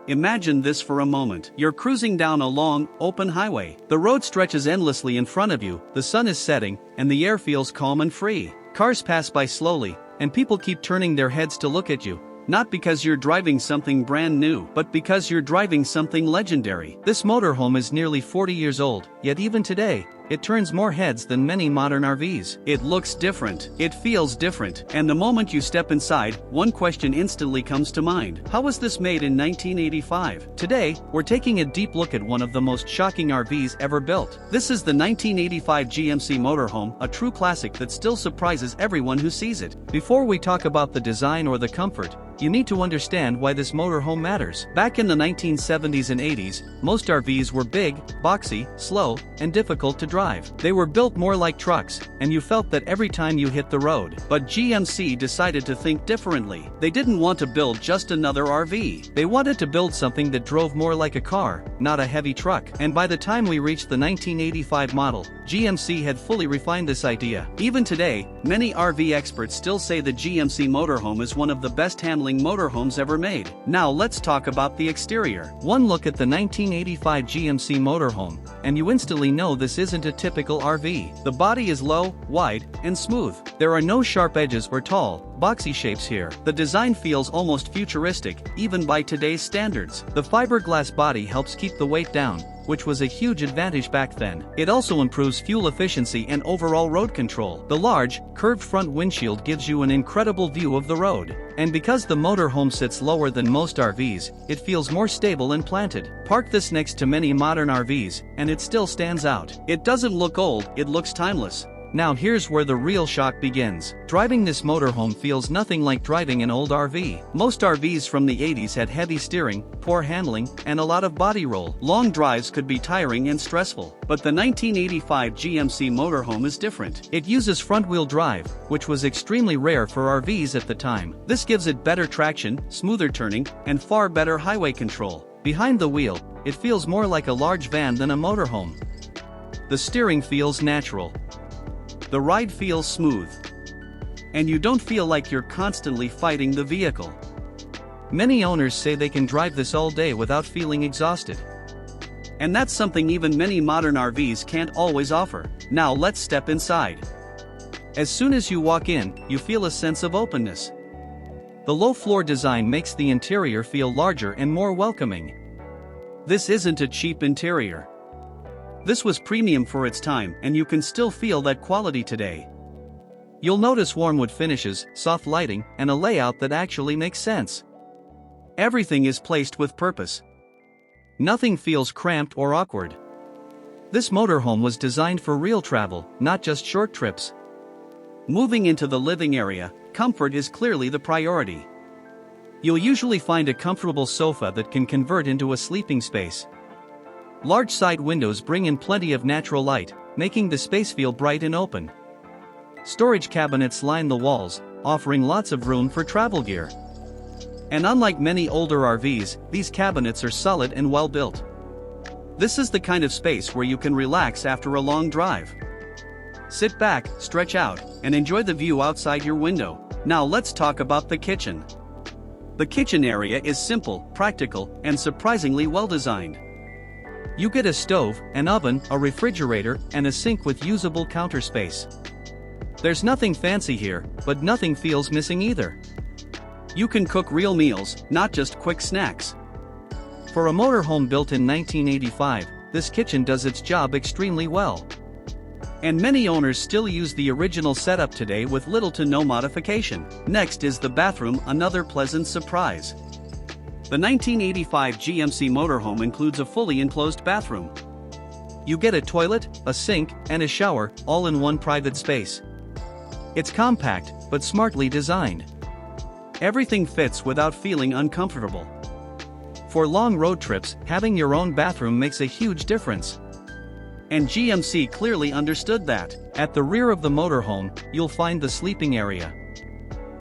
Imagine this for a moment. You're cruising down a long, open highway. The road stretches endlessly in front of you, the sun is setting, and the air feels calm and free. Cars pass by slowly, and people keep turning their heads to look at you. Not because you're driving something brand new, but because you're driving something legendary. This motorhome is nearly 40 years old, yet even today, it turns more heads than many modern RVs. It looks different, it feels different, and the moment you step inside, one question instantly comes to mind. How was this made in 1985? Today, we're taking a deep look at one of the most shocking RVs ever built. This is the 1985 GMC Motorhome, a true classic that still surprises everyone who sees it. Before we talk about the design or the comfort, you need to understand why this motorhome matters. Back in the 1970s and 80s, most RVs were big, boxy, slow, and difficult to drive. They were built more like trucks, and you felt that every time you hit the road. But GMC decided to think differently. They didn't want to build just another RV. They wanted to build something that drove more like a car, not a heavy truck. And by the time we reached the 1985 model, GMC had fully refined this idea. Even today, many RV experts still say the GMC Motorhome is one of the best handling motorhomes ever made. Now let's talk about the exterior. One look at the 1985 GMC Motorhome, and you instantly know this isn't a typical RV. The body is low, wide, and smooth. There are no sharp edges or tall, boxy shapes here. The design feels almost futuristic, even by today's standards. The fiberglass body helps keep the weight down, which was a huge advantage back then. It also improves fuel efficiency and overall road control. The large, curved front windshield gives you an incredible view of the road. And because the motorhome sits lower than most RVs, it feels more stable and planted. Park this next to many modern RVs, and it still stands out. It doesn't look old, it looks timeless. Now here's where the real shock begins. Driving this motorhome feels nothing like driving an old RV. Most RVs from the 80s had heavy steering, poor handling, and a lot of body roll. Long drives could be tiring and stressful. But the 1985 GMC Motorhome is different. It uses front-wheel drive, which was extremely rare for RVs at the time. This gives it better traction, smoother turning, and far better highway control. Behind the wheel, it feels more like a large van than a motorhome. The steering feels natural. The ride feels smooth. And you don't feel like you're constantly fighting the vehicle. Many owners say they can drive this all day without feeling exhausted. And that's something even many modern RVs can't always offer. Now let's step inside. As soon as you walk in, you feel a sense of openness. The low-floor design makes the interior feel larger and more welcoming. This isn't a cheap interior. This was premium for its time, and you can still feel that quality today. You'll notice warm wood finishes, soft lighting, and a layout that actually makes sense. Everything is placed with purpose. Nothing feels cramped or awkward. This motorhome was designed for real travel, not just short trips. Moving into the living area, comfort is clearly the priority. You'll usually find a comfortable sofa that can convert into a sleeping space. Large side windows bring in plenty of natural light, making the space feel bright and open. Storage cabinets line the walls, offering lots of room for travel gear. And unlike many older RVs, these cabinets are solid and well built. This is the kind of space where you can relax after a long drive. Sit back, stretch out, and enjoy the view outside your window. Now let's talk about the kitchen. The kitchen area is simple, practical, and surprisingly well designed. You get a stove, an oven, a refrigerator, and a sink with usable counter space. There's nothing fancy here, but nothing feels missing either. You can cook real meals, not just quick snacks. For a motorhome built in 1985, this kitchen does its job extremely well. And many owners still use the original setup today with little to no modification. Next is the bathroom, another pleasant surprise. The 1985 GMC Motorhome includes a fully enclosed bathroom. You get a toilet, a sink, and a shower, all in one private space. It's compact, but smartly designed. Everything fits without feeling uncomfortable. For long road trips, having your own bathroom makes a huge difference. And GMC clearly understood that. At the rear of the motorhome, you'll find the sleeping area.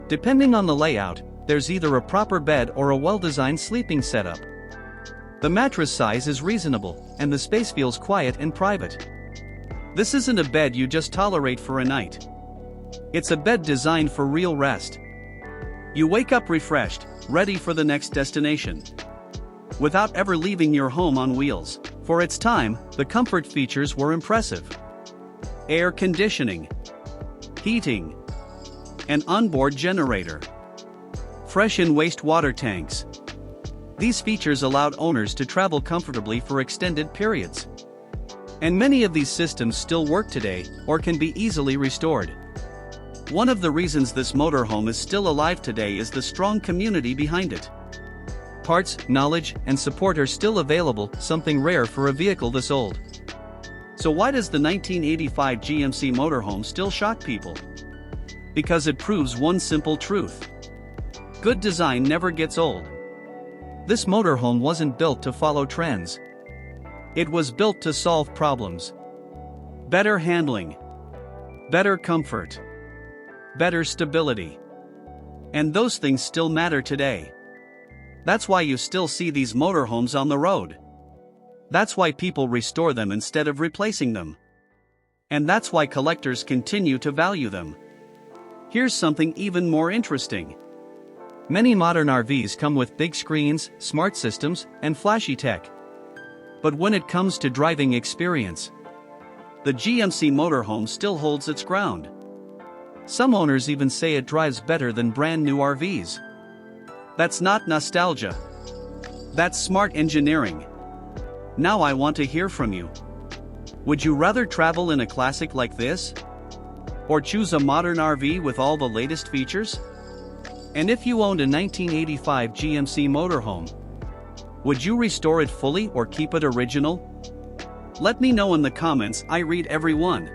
Depending on the layout, there's either a proper bed or a well-designed sleeping setup. The mattress size is reasonable, and the space feels quiet and private. This isn't a bed you just tolerate for a night. It's a bed designed for real rest. You wake up refreshed, ready for the next destination. without ever leaving your home on wheels. For its time, the comfort features were impressive. Air conditioning, heating, an onboard generator, fresh and wastewater tanks. These features allowed owners to travel comfortably for extended periods. And many of these systems still work today, or can be easily restored. One of the reasons this motorhome is still alive today is the strong community behind it. Parts, knowledge, and support are still available, something rare for a vehicle this old. So why does the 1985 GMC Motorhome still shock people? Because it proves one simple truth. Good design never gets old. This motorhome wasn't built to follow trends. It was built to solve problems. Better handling, better comfort, better stability. And those things still matter today. That's why you still see these motorhomes on the road. That's why people restore them instead of replacing them. And that's why collectors continue to value them. Here's something even more interesting. Many modern RVs come with big screens, smart systems, and flashy tech. But when it comes to driving experience, the GMC Motorhome still holds its ground. Some owners even say it drives better than brand new RVs. That's not nostalgia. That's smart engineering. Now I want to hear from you. Would you rather travel in a classic like this? Or choose a modern RV with all the latest features? And if you owned a 1985 GMC Motorhome, would you restore it fully or keep it original? Let me know in the comments, I read every one.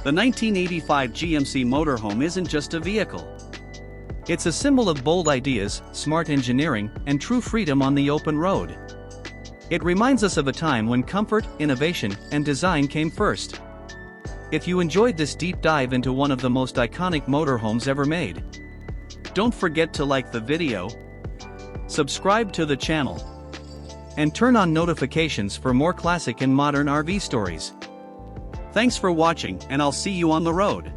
The 1985 GMC Motorhome isn't just a vehicle. It's a symbol of bold ideas, smart engineering, and true freedom on the open road. It reminds us of a time when comfort, innovation, and design came first. If you enjoyed this deep dive into one of the most iconic motorhomes ever made, don't forget to like the video, subscribe to the channel, and turn on notifications for more classic and modern RV stories. Thanks for watching, and I'll see you on the road.